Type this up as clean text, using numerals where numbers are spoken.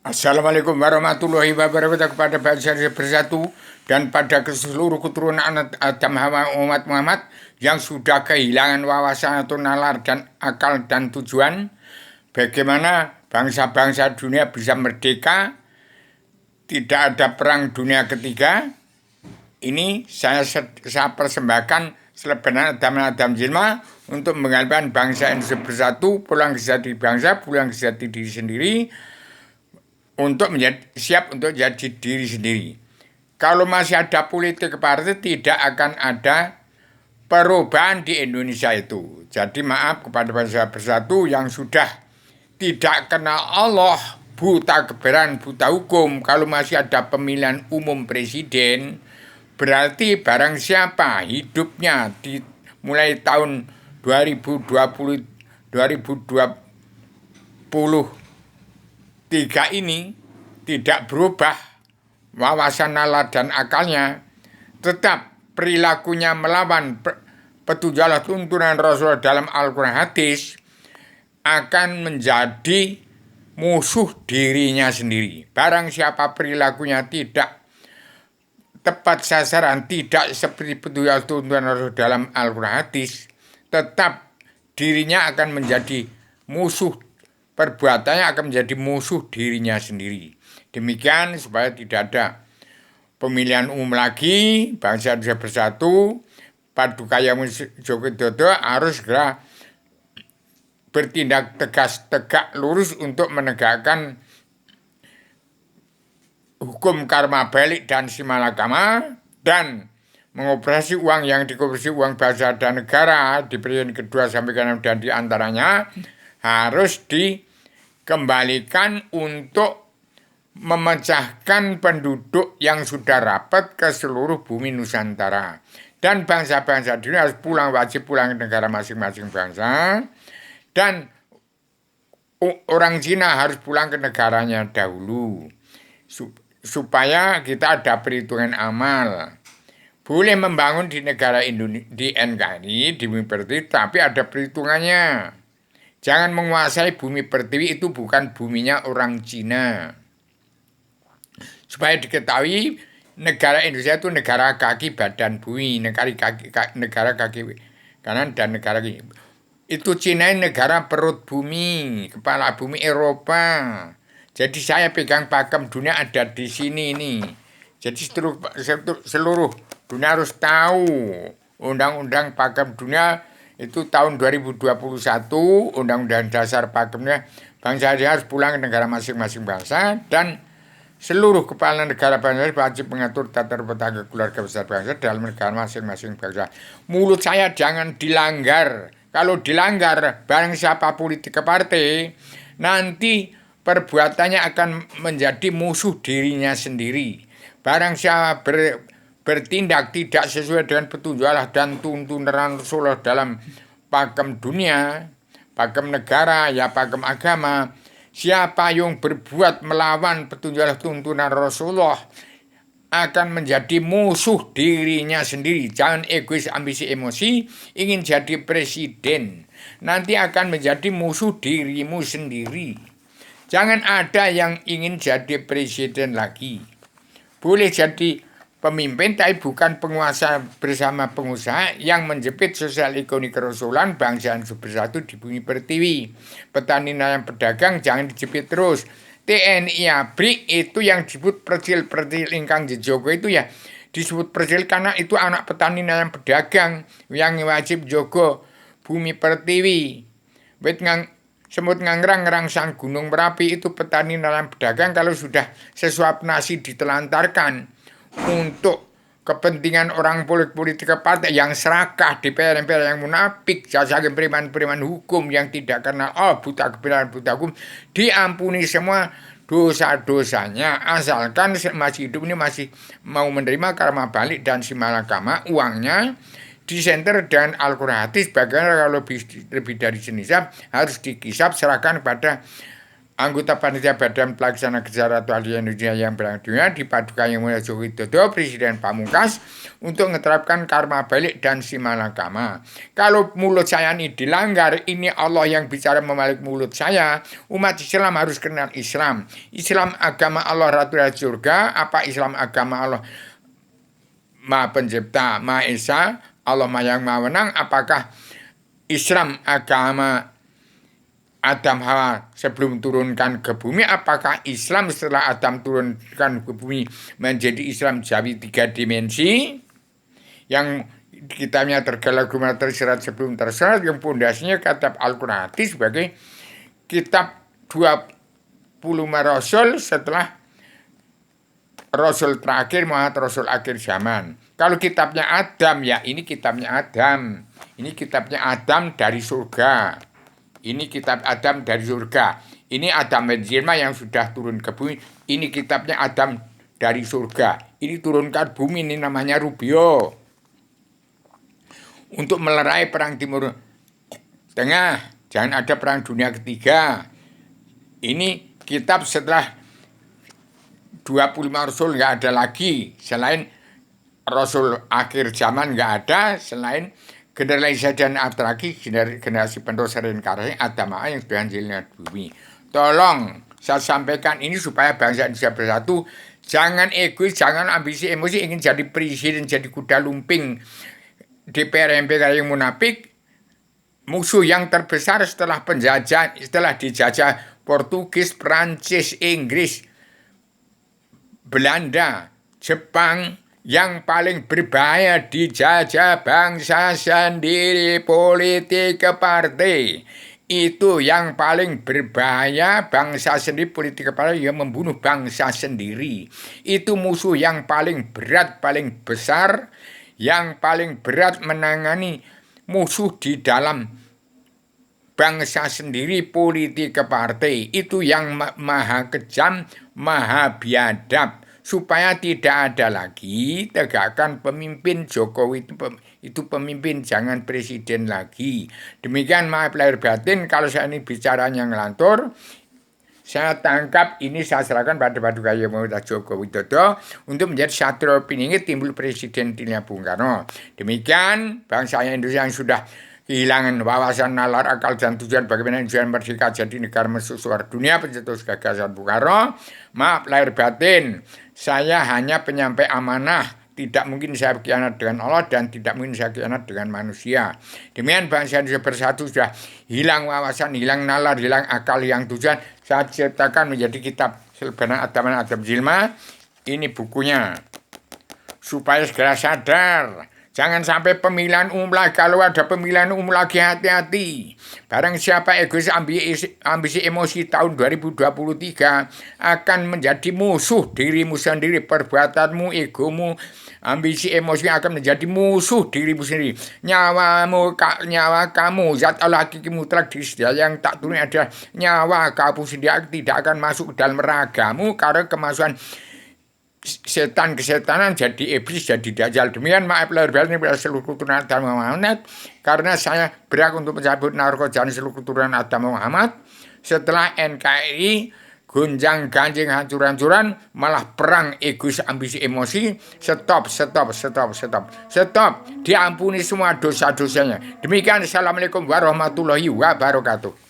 Assalamualaikum warahmatullahi wabarakatuh kepada bangsa Indonesia bersatu dan pada seluruh keturunan Adam Hawa umat Muhammad yang sudah kehilangan wawasan atau nalar dan akal dan tujuan. Bagaimana bangsa-bangsa dunia bisa merdeka, tidak ada perang dunia ketiga. Ini saya persembahkan selebaran Adam Jilma untuk mengalihkan bangsa Indonesia bersatu, pulang ke jati bangsa, pulang ke jati diri sendiri, untuk siap untuk jadi diri sendiri. Kalau masih ada politik partai, tidak akan ada perubahan di Indonesia itu. Jadi maaf kepada bangsa bersatu yang sudah tidak kenal Allah, buta kebenaran, buta hukum. Kalau masih ada pemilihan umum presiden, berarti barang siapa hidupnya mulai tahun 2020 2023 ini tidak berubah wawasan nalar dan akalnya, tetap perilakunya melawan petunjuk Allah tuntunan Rasul dalam Al-Quran hadis, akan menjadi musuh dirinya sendiri. Barang siapa perilakunya tidak tepat sasaran, tidak seperti petunjuk tuntunan Rasul dalam Al-Quran hadis, tetap dirinya akan menjadi musuh, perbuatannya akan menjadi musuh dirinya sendiri. Demikian supaya tidak ada pemilihan umum lagi, bangsa Indonesia bersatu, Paduka Yang Joko Widodo harus segera bertindak tegas, tegak, lurus untuk menegakkan hukum karma balik dan simalakama, dan mengoperasi uang yang dikoperasi uang bangsa dan negara di periode kedua sampai ke-6 dan diantaranya harus dikembalikan untuk memecahkan penduduk yang sudah rapat ke seluruh bumi Nusantara. Dan bangsa-bangsa dunia harus pulang, wajib pulang ke negara masing-masing bangsa. Dan orang Cina harus pulang ke negaranya dahulu. Supaya kita ada perhitungan amal. Boleh membangun di negara Indonesia, di NKRI, di bumi pertiwi, tapi ada perhitungannya. Jangan menguasai bumi pertiwi, itu bukan buminya orang Cina. Supaya diketahui, negara Indonesia itu negara kaki badan bumi, negara kaki kanan dan negara kaki. Itu Cina negara perut bumi, kepala bumi Eropa. Jadi saya pegang pakem dunia ada di sini ini. Jadi seluruh dunia harus tahu undang-undang pakem dunia itu tahun 2021, undang-undang dasar pakemnya bangsa harus pulang ke negara masing-masing bangsa, dan seluruh kepala negara bangsa wajib mengatur tata tangga keluarga besar bangsa dalam negara masing-masing bangsa. Mulut saya jangan dilanggar. Kalau dilanggar, barang siapa politik ke partai, nanti perbuatannya akan menjadi musuh dirinya sendiri. Barang siapa bertindak tidak sesuai dengan petunjuk Allah dan tuntunan Rasulullah dalam pakem dunia, pakem negara, ya pakem agama, siapa yang berbuat melawan petunjuk Allah tuntunan Rasulullah akan menjadi musuh dirinya sendiri. Jangan egois, ambisi, emosi, ingin jadi presiden. Nanti akan menjadi musuh dirimu sendiri. Jangan ada yang ingin jadi presiden lagi. Boleh jadi pemimpin, tapi bukan penguasa bersama pengusaha yang menjepit sosial ekonomi kerasulan bangsa yang bersatu di bumi pertiwi. Petani nelayan pedagang jangan dijepit terus. TNI ABRI itu yang disebut percil ingkang jejogo itu ya disebut percil karena itu anak petani nelayan pedagang yang wajib jogo bumi pertiwi. Semut ngerang sang gunung Merapi itu petani nelayan pedagang. Kalau sudah sesuap nasi ditelantarkan untuk kepentingan orang politik partai yang serakah, DPR yang munafik, jasa preman hukum yang tidak kenal buta kebenaran, buta hukum, diampuni semua dosa-dosanya asalkan masih hidup ini masih mau menerima karma balik dan simalakama, uangnya disenter dengan Al-Quran hadis. Bagaimana kalau lebih dari senisab harus dikisap serahkan pada anggota panitia badan pelaksana acara Ratu Indonesia yang berdunia dipadukan yang mulia Joko Widodo, Presiden Pamungkas, untuk menerapkan karma balik dan simalakama. Kalau mulut saya ini dilanggar, ini Allah yang bicara melalui mulut saya. Umat Islam harus kenal Islam. Islam agama Allah Ratu surga, apa Islam agama Allah Maha Pencipta, Maha Esa, Allah yang Maha Menang, apakah Islam agama Adam Hawa sebelum turunkan ke bumi, apakah Islam setelah Adam turunkan ke bumi menjadi Islam Jawi 3 dimensi yang kitabnya tergala-gala tersirat sebelum tersirat, yang pondasinya kitab Al-Quran sebagai kitab 25 Rasul setelah Rasul terakhir Muhammad Rasul akhir zaman. Kalau kitabnya Adam, ya ini kitabnya Adam, ini kitabnya Adam dari surga. Ini kitab Adam dari surga. Ini Adam Benzilma yang sudah turun ke bumi. Ini kitabnya Adam dari surga. Ini turunkan bumi, ini namanya Rubio. Untuk melerai perang Timur Tengah. Jangan ada perang dunia ketiga. Ini kitab setelah 25 Rasul nggak ada lagi. Selain Rasul akhir zaman nggak ada. Selain generasi dan lagi generasi penerus reinkarnasi Adam yang sudah hasilnya bumi. Tolong saya sampaikan ini supaya bangsa Indonesia bersatu. Jangan egois, jangan ambisi emosi ingin jadi presiden, jadi kuda lumping DPR MPR yang munafik. Musuh yang terbesar setelah penjajah, setelah dijajah Portugis, Prancis, Inggris, Belanda, Jepang. Yang paling berbahaya dijajah bangsa sendiri, politik ke partai. Itu yang paling berbahaya, bangsa sendiri, politik ke partai yang membunuh bangsa sendiri. Itu musuh yang paling berat, paling besar, yang paling berat menangani musuh di dalam bangsa sendiri, politik ke partai. Itu yang maha kejam, maha biadab. Supaya tidak ada lagi tegakkan pemimpin Jokowi itu pemimpin, jangan presiden lagi. Demikian maaf lahir batin kalau saya ini bicaranya ngelantur. Saya tangkap ini saya serahkan pada Paduka Yang Mulia Joko Widodo untuk menjadi satrio piningit timbul presiden Tilia Bung Karno. Demikian bangsa Indonesia yang sudah kehilangan wawasan, nalar, akal, dan tujuan bagaimana Indonesia merdeka jadi negara mercusuar dunia pencetus gagasan Bung Karno. Maaf lahir batin, saya hanya penyampai amanah. Tidak mungkin saya berkhianat dengan Allah dan tidak mungkin saya berkhianat dengan manusia. Demikian bangsa Indonesia bersatu sudah hilang wawasan, hilang nalar, hilang akal, hilang tujuan. Saya ciptakan menjadi kitab Selbenan Adam Zilma. Ini bukunya supaya segera sadar. Jangan sampai pemilihan umum lagi. Kalau ada pemilihan umum lagi hati-hati. Barang siapa egois ambisi emosi tahun 2023 akan menjadi musuh dirimu sendiri. Perbuatanmu, egomu, ambisi emosi akan menjadi musuh dirimu sendiri. Nyawa kamu, zat Allah hakiki mutlak di sedia yang tak turun adalah nyawa kamu sendiri tidak akan masuk ke dalam ragamu karena kemasukan kesetanan jadi iblis, jadi dajjal. Demikian maaf lahir batin pada seluruh keturunan Adam Muhammad, karena saya berhak untuk mencabut narkoba seluruh keturunan Adam Muhammad. Setelah NKRI gonjang ganjing hancur-hancuran, malah perang egois ambisi emosi. Stop, diampuni semua dosa-dosanya. Demikian, assalamualaikum warahmatullahi wabarakatuh.